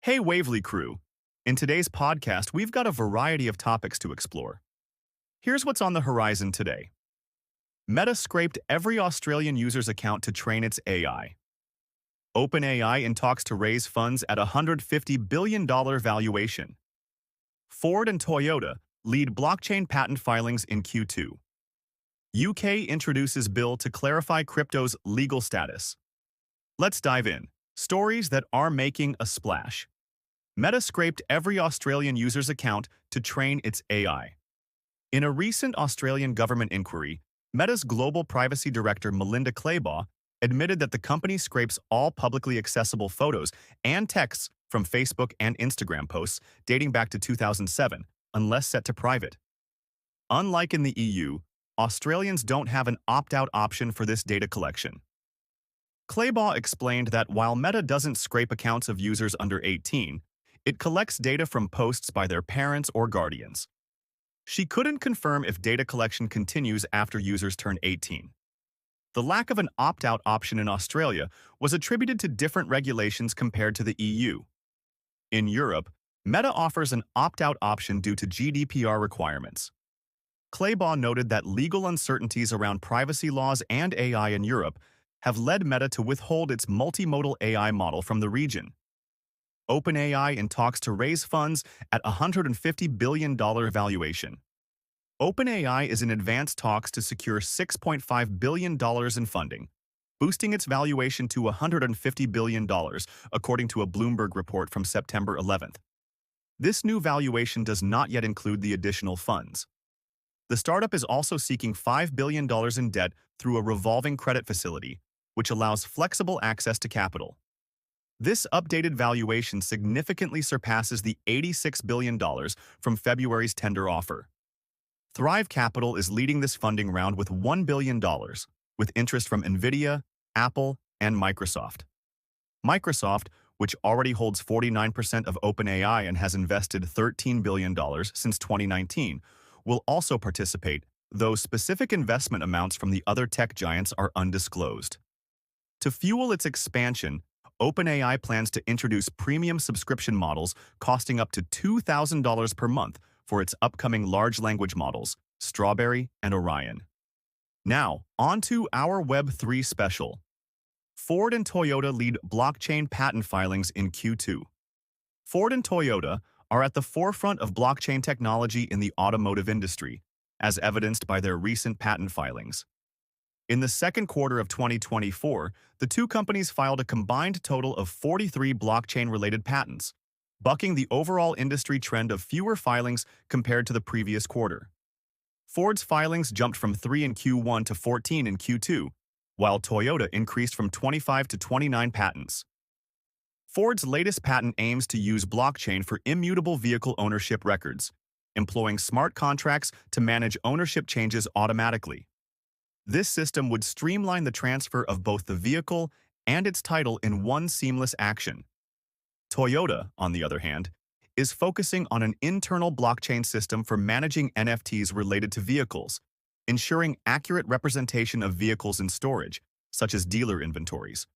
Hey, Waivly crew. In today's podcast, we've got a variety of topics to explore. Here's what's on the horizon today. Meta scraped every Australian user's account to train its AI. OpenAI in talks to raise funds at a $150 billion valuation. Ford and Toyota lead blockchain patent filings in Q2. UK introduces bill to clarify crypto's legal status. Let's dive in. Stories that are making a splash. Meta scraped every Australian user's account to train its AI. In a recent Australian government inquiry, Meta's global privacy director Melinda Claybaugh admitted that the company scrapes all publicly accessible photos and texts from Facebook and Instagram posts dating back to 2007, unless set to private. Unlike in the EU, Australians don't have an opt-out option for this data collection. Claybaugh explained that while Meta doesn't scrape accounts of users under 18, it collects data from posts by their parents or guardians. She couldn't confirm if data collection continues after users turn 18. The lack of an opt-out option in Australia was attributed to different regulations compared to the EU. In Europe, Meta offers an opt-out option due to GDPR requirements. Claybaugh noted that legal uncertainties around privacy laws and AI in Europe have led Meta to withhold its multimodal AI model from the region. OpenAI in talks to raise funds at a $150 billion valuation. OpenAI is in advanced talks to secure $6.5 billion in funding, boosting its valuation to $150 billion, according to a Bloomberg report from September 11th. This new valuation does not yet include the additional funds. The startup is also seeking $5 billion in debt through a revolving credit facility, which allows flexible access to capital. This updated valuation significantly surpasses the $86 billion from February's tender offer. Thrive Capital is leading this funding round with $1 billion, with interest from NVIDIA, Apple, and Microsoft. Microsoft, which already holds 49% of OpenAI and has invested $13 billion since 2019, will also participate, though specific investment amounts from the other tech giants are undisclosed. To fuel its expansion, OpenAI plans to introduce premium subscription models costing up to $2,000 per month for its upcoming large language models, Strawberry and Orion. Now, on to our Web3 special. Ford and Toyota lead blockchain patent filings in Q2. Ford and Toyota are at the forefront of blockchain technology in the automotive industry, as evidenced by their recent patent filings. In the second quarter of 2024, the two companies filed a combined total of 43 blockchain-related patents, bucking the overall industry trend of fewer filings compared to the previous quarter. Ford's filings jumped from 3 in Q1 to 14 in Q2, while Toyota increased from 25 to 29 patents. Ford's latest patent aims to use blockchain for immutable vehicle ownership records, employing smart contracts to manage ownership changes automatically. This system would streamline the transfer of both the vehicle and its title in one seamless action. Toyota, on the other hand, is focusing on an internal blockchain system for managing NFTs related to vehicles, ensuring accurate representation of vehicles in storage, such as dealer inventories.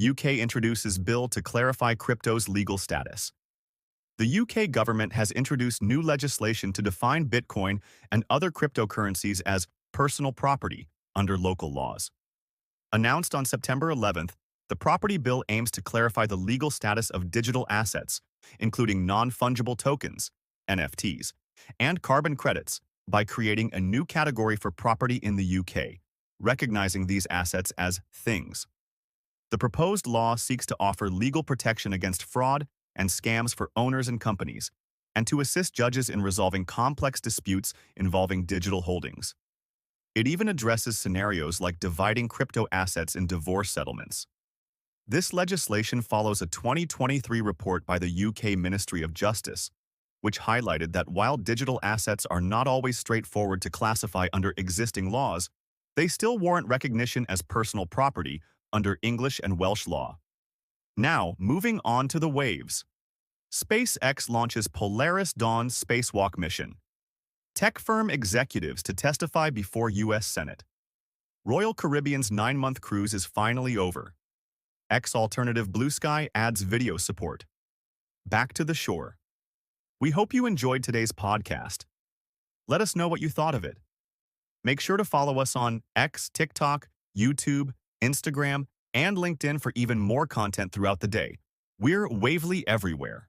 UK introduces bill to clarify crypto's legal status. The UK government has introduced new legislation to define Bitcoin and other cryptocurrencies as personal property under local laws. Announced on September 11th, the property bill aims to clarify the legal status of digital assets, including non-fungible tokens, NFTs, and carbon credits, by creating a new category for property in the UK, recognizing these assets as things. The proposed law seeks to offer legal protection against fraud and scams for owners and companies, and to assist judges in resolving complex disputes involving digital holdings. It even addresses scenarios like dividing crypto assets in divorce settlements. This legislation follows a 2023 report by the UK Ministry of Justice, which highlighted that while digital assets are not always straightforward to classify under existing laws, they still warrant recognition as personal property under English and Welsh law. Now, moving on to the waves. SpaceX launches Polaris Dawn spacewalk mission. Tech firm executives to testify before U.S. Senate. Royal Caribbean's 9-month cruise is finally over. X alternative Blue Sky adds video support. back to the shore. We hope you enjoyed today's podcast. Let us know what you thought of it. Make sure to follow us on X, TikTok, YouTube, Instagram, and LinkedIn for even more content throughout the day. We're Waivly everywhere.